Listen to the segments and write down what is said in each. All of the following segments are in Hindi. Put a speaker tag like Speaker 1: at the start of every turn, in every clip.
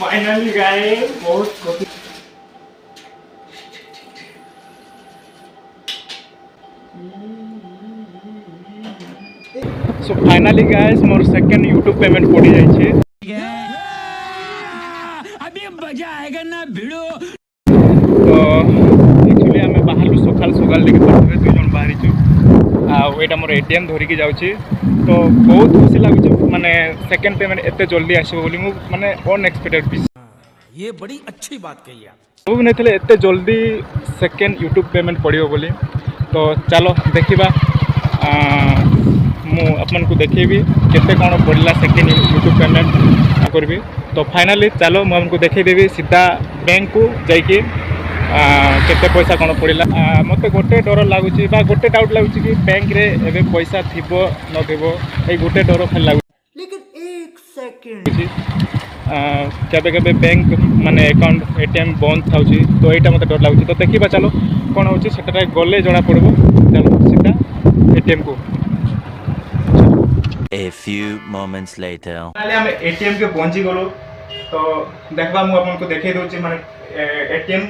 Speaker 1: फाइनली गाए बहुत खुशी। सो फाइनली गाइस मोर सेकंड यूट्यूब पेमेंट पड़ी जाय छे। अभी मजा आएगा ना भिड़ो। तो एक्चुअली हमें बाहर सकाल सकाल लेके पड़े दुई जन बाहरी छु आटा मोर एटीएम धरिकी जाऊँगी। तो बहुत खुशी लगुच माने सेकंड पेमेंट एते जल्दी आसो बोली मु माने अनएक्सपेक्टेड।
Speaker 2: ये बड़ी अच्छी बात कही आप।
Speaker 1: भी नहीं थे एते जल्दी सेकेंड यूट्यूब पेमेंट पड़ो बोली। तो चलो देखा मु अपन को देखेबी केते कौन पड़ा सेकेंड यूट्यूब पेमेंट करी। तो फाइनली चलो मुझे देखदेवी सीधा बैंक को जाकि केते पैसा कौन पड़ा। मत गोटे डर लगुच गोटे डाउट लगुच कि बैंक रे एबे पैसा थिबो न थिबो ए गोटे डर खाली लगुच।
Speaker 2: लेकिन एक सेकंड
Speaker 1: केबे केबे बैंक माने अकाउंट एटीएम बंद था तो यहाँ मत डर लगुच। तो देखा चलो कौन हो गले जना पड़ो। चलो सीधा एटीएम को।
Speaker 3: A few moments later.
Speaker 1: हम एटीएम के पहुंची गलो। तो देखबा मु आपन को देखे दोची माने एटीएम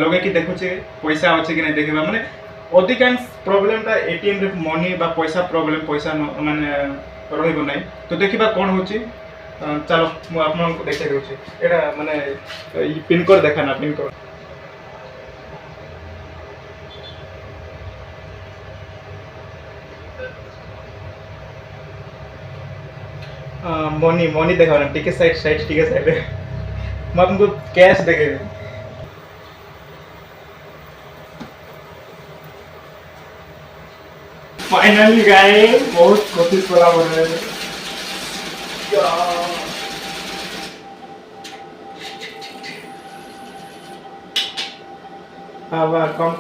Speaker 1: लगे कि देखुचे पैसा अच्छे कि नहीं देखबा माने अधिकांश प्रॉब्लम ता एटीएम रे मनी बा पैसा प्रॉब्लम पैसा माने रहइबो नै। तो देखिबा कोन होची। चलो मु आपन को देखे दोची एटा माने पिन कोड देखा ना पिन कोड मनी देखा ना टिके साइड टिके साइड मैं तुमको कैश देखे। फाइनली गाए बहुत कोशिश करा बोले कम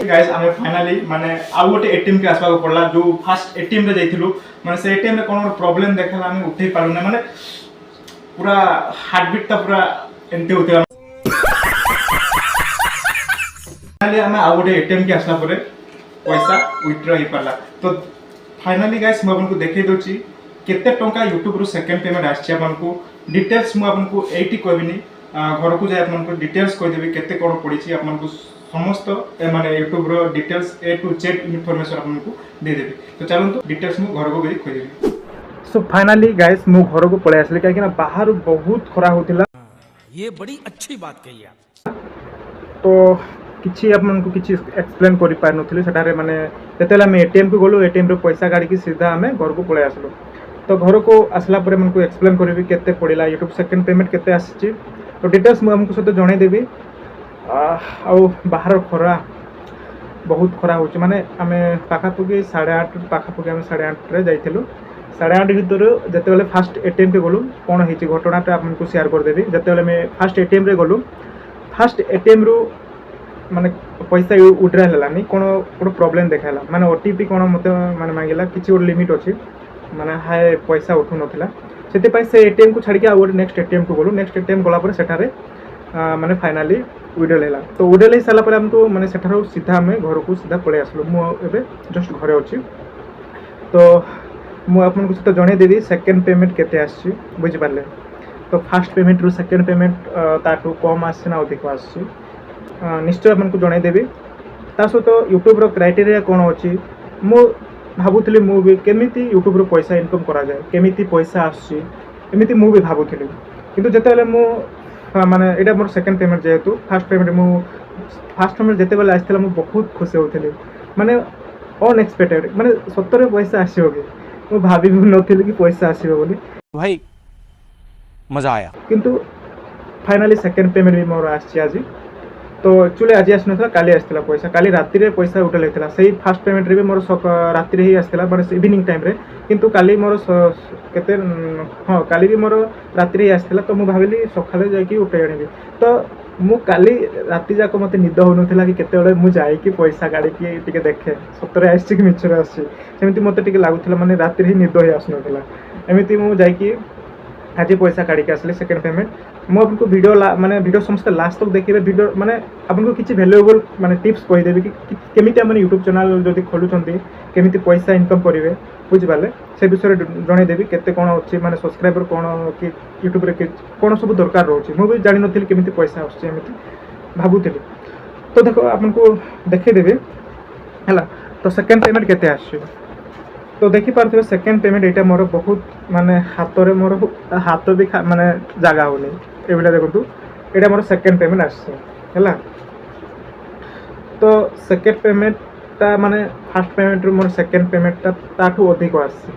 Speaker 1: गाइस हमें फाइनली माने आ गोटे एटीएम के आसवा को पड़ला। जो फास्ट एटीएम रे जाइथिलु माने से एटीएम रे कोन प्रॉब्लम देखला हमें उठै पारु ना माने पूरा हार्ट बीट ता पूरा एंते होते। फाइनली हमें आ गोटे एटीएम के आसला परे पैसा विथड्रॉ ही पारला। तो फाइनली गाइस मैं आपन को देखै दोची केते टंका YouTube रो सेकंड पेमेंट आछि। आपन को डिटेल्स मैं आपन को एटी कहबिनी घर को जाय आपन को डिटेल्स कह देबी केते कोन पड़ी छी। आपन को समस्त माने यूट्यूब रो details A to Z information आपन को दे देबी। तो चलो तो डिटेल्स मु घर को गई खोज देबी। सो फाइनली गाइस मु घर को पळे आसले काहे कि ना बाहर बहुत खरा होतिला।
Speaker 2: ये बड़ी अच्छी बात कही आप।
Speaker 1: तो किछि आपन को किछि एक्सप्लेन करि पार नथिले सेटारे माने तेतेला हम एटीएम को गलो एटीएम रो पैसा गाड़ी की सीधा हमें घर को पळे आसलो। तो घर को आसला परे मन को एक्सप्लेन करबी केते पड़िला यूट्यूब सेकंड पेमेंट केते आछि। तो डिटेल्स मु हमको सते जणाई देबी। बाहर खरा बहुत खरा हो माने आमे पाखापुकी 8:30 पाखापुकी आमे 8:30 रे जाइथिलु। 8:30 भितर जते फास्ट एटीएम के गलु कोन हेछि घटनाटा आपनको शेयर कर देबी। जते मैं फास्ट एटीएम रे गलु फास्ट एटीएम रो माने पैसा उड्रा हलानी कोन प्रॉब्लम देखाला माने ओटीपी कोन मते माने मांगिला किछि और लिमिट अछि माने हाय पैसा उठु नथिला। सेते पय से एटीएम को छाडी के आ नेक्स्ट एटीएम को गलु। नेक्स्ट एटीएम गला पर सेठारे माने फाइनली विड्रॉल हैला। तो विड्रॉल साला पर हमको माने सेठारो सीधा हमें घर को सीधा पळे आसलो। मु एबे जस्ट घरे अछि। तो मु आपन को सते जणे देबी सेकंड पेमेंट केते आछि बुझि पारले। तो फास्ट पेमेंट रो सेकंड पेमेंट ताटू कम आछि ना अधिक आछि निश्चय आपन को जणे देबी। ता सो तो यूट्यूब रो क्राइटेरिया कोन अछि मु भाबुथली मु भी केमिति यूट्यूब रो पैसा इनकम करा जाय केमिति पैसा आछि एमिति मु भी भाबुथली। किंतु जतेले मु माने एटा मोर सेकंड पेमेंट जेतु फास्ट पेमेंट जते बेले आस्थिला मु बहुत खुशी होथली माने अनएक्सपेक्टेड माने सत्तर पैसा आसीबो कि मु भाबी भी नथिली कि पैसा आसीबो बोली।
Speaker 2: भाई मजा आया।
Speaker 1: किंतु फाइनली सेकंड पेमेंट भी मोर आछि आज। तो एक्चुअली आज आस नथला काली आस्थिला पैसा काली राति रे पैसा उठल हेतला सेही फास्ट पेमेंट रे भी मोर राति रे ही आस्थिला माने इवनिंग टाइम रे। किंतु काली मोर केते हां काली भी मोर राति रे आस्थिला। तो मु भाबिली सखाले जाय कि उठै आनिबी। तो मु काली राति जाको मते निद हो नथला कि केते बेले मु जाय कि पैसा गाडी कि टिके देखे सतरे आछि कि मिछरे आछि सेमिति मते टिके लागुथला माने राति रे ही निद हो आस नथला। एमिति मु जाय कि आज पैसा काढी के आसले सेकंड पेमेंट। ମୁଁ ଆପଣଙ୍କୁ ମାନେ ଭିଡ଼ିଓ ସମସ୍ତେ ଲାଷ୍ଟ ତକ ଦେଖିବେ ଭିଡ଼ିଓ ମାନେ ଆପଣଙ୍କୁ କିଛି ଭ୍ୟାଲୁଏବଲ୍ ମାନେ ଟିପ୍ସ କହିଦେବି କି କେମିତି ଆପଣ ୟୁଟ୍ୟୁବ୍ ଚ୍ୟାନେଲ୍ ଯଦି ଖୋଲୁଛନ୍ତି କେମିତି ପଇସା ଇନକମ୍ କରିବେ ବୁଝିପାରିଲେ ସେ ବିଷୟରେ ଜଣେଇଦେବି କେତେ କ'ଣ ଅଛି ମାନେ ସବସ୍କ୍ରାଇବର୍ କ'ଣ କି ୟୁଟ୍ୟୁବ୍ରେ କ'ଣ ସବୁ ଦରକାର ରହୁଛି ମୁଁ ବି ଜାଣିନଥିଲି କେମିତି ପଇସା ଆସୁଛି ଏମିତି ଭାବୁଥିଲି ତ ଦେଖ ଆପଣଙ୍କୁ ଦେଖେଇଦେବି ହେଲା ତ ସେକେଣ୍ଡ ପେମେଣ୍ଟ କେତେ ଆସୁଛି ତ ଦେଖିପାରୁଥିବେ ସେକେଣ୍ଡ ପେମେଣ୍ଟ ଏଇଟା ମୋର ବହୁତ ମାନେ ହାତରେ ମୋର ହାତ ବି ମାନେ ଜାଗା ହେଉନି ଏଇଭଳିଆ ଦେଖନ୍ତୁ ଏଇଟା ମୋର ସେକେଣ୍ଡ ପେମେଣ୍ଟ ଆସିଛି ହେଲା ତ ସେକେଣ୍ଡ ପେମେଣ୍ଟଟା ମାନେ ଫାର୍ଷ୍ଟ ପେମେଣ୍ଟରୁ ମୋର ସେକେଣ୍ଡ ପେମେଣ୍ଟଟା ତାଠୁ ଅଧିକ ଆସିଛି